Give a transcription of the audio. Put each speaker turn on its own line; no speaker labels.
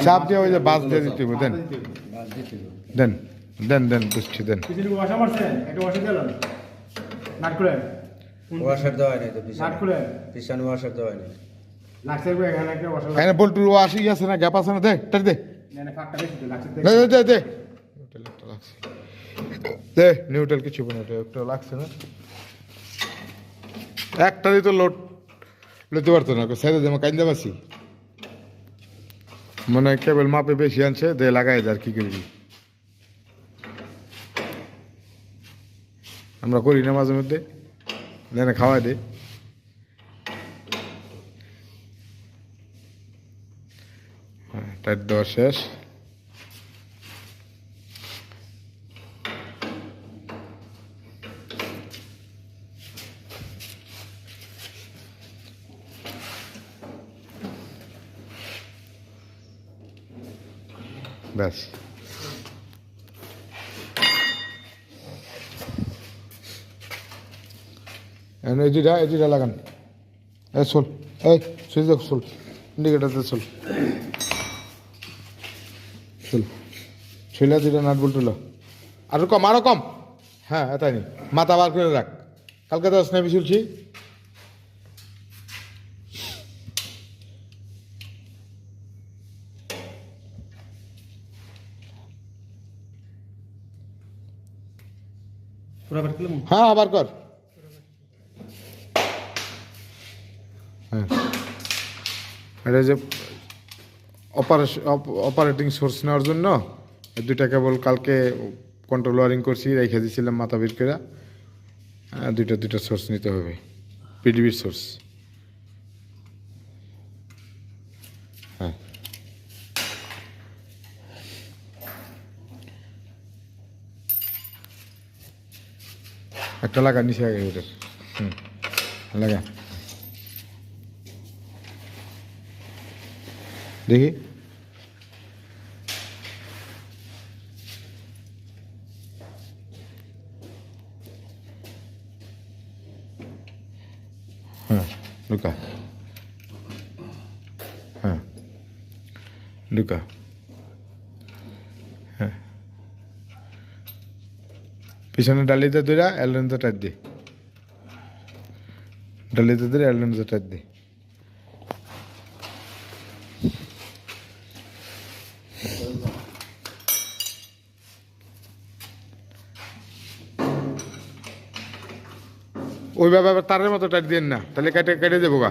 চাপ দিয়ে ওই যে বাস দিয়ে দিতে হবে। দেন দেন দেন দেন বুঝছি দেন।
ওয়াশার দেওয়া হয় নাই তো পিছনে ওয়াশার দেওয়া হয় নাই।
এখানে বল্টুর ওয়াশই আছে না, গ্যাপ আছে না, দে টার দে দে দে দে দে নিউট্রাল কিছু না, একটা লাগছে না, একটারই তো লোড লইতে পারতো না, ছেড়ে দে কাইন্দা পাচ্ছি মনে হয় কেবল মাপে বেশি আনছে, দে লাগাই দে আর কি করবি, আমরা করি না মাঝে মধ্যে, দেনে খাওয়াই দে। হ্যাঁ টাইট দেওয়া শেষ। ব্যাস এই দুইটা লাগান, এই চল, এই সুইচ দেখ, চল ইন্ডিকেটারতে চল চল, ছইলা দুইটা নাট বল্টু লো, আরো কম আরো কম, হ্যাঁ তাই নি, মাথা বার করে রাখ, কালকে তো স্নাইপি চলছি। হ্যাঁ আবার কর, হ্যাঁ এটা যে অপারেটিং সোর্স নেওয়ার জন্য দুইটা কেবল কালকে কন্ট্রোল ওয়ারিং করছি, রেখে দিয়েছিলাম মাথা বের করে, দুইটা সোর্স নিতে হবে, পিডিবির সোর্স। হ্যাঁ একটা লাগা নিচে আগে ওটার, লাগা দেখি, হ্যাঁ ঢুকা, হ্যাঁ ঢুকা, হ্যাঁ পিছনে ডালিতে দুইটা এলরেন্সে টাইট দি, ডালিতে ধরে এলরেন্সে টাইট দি, ওইভাবে আবার তারের মতো টাইট দিন না, তাহলে কেটে কেটে দেবো গা।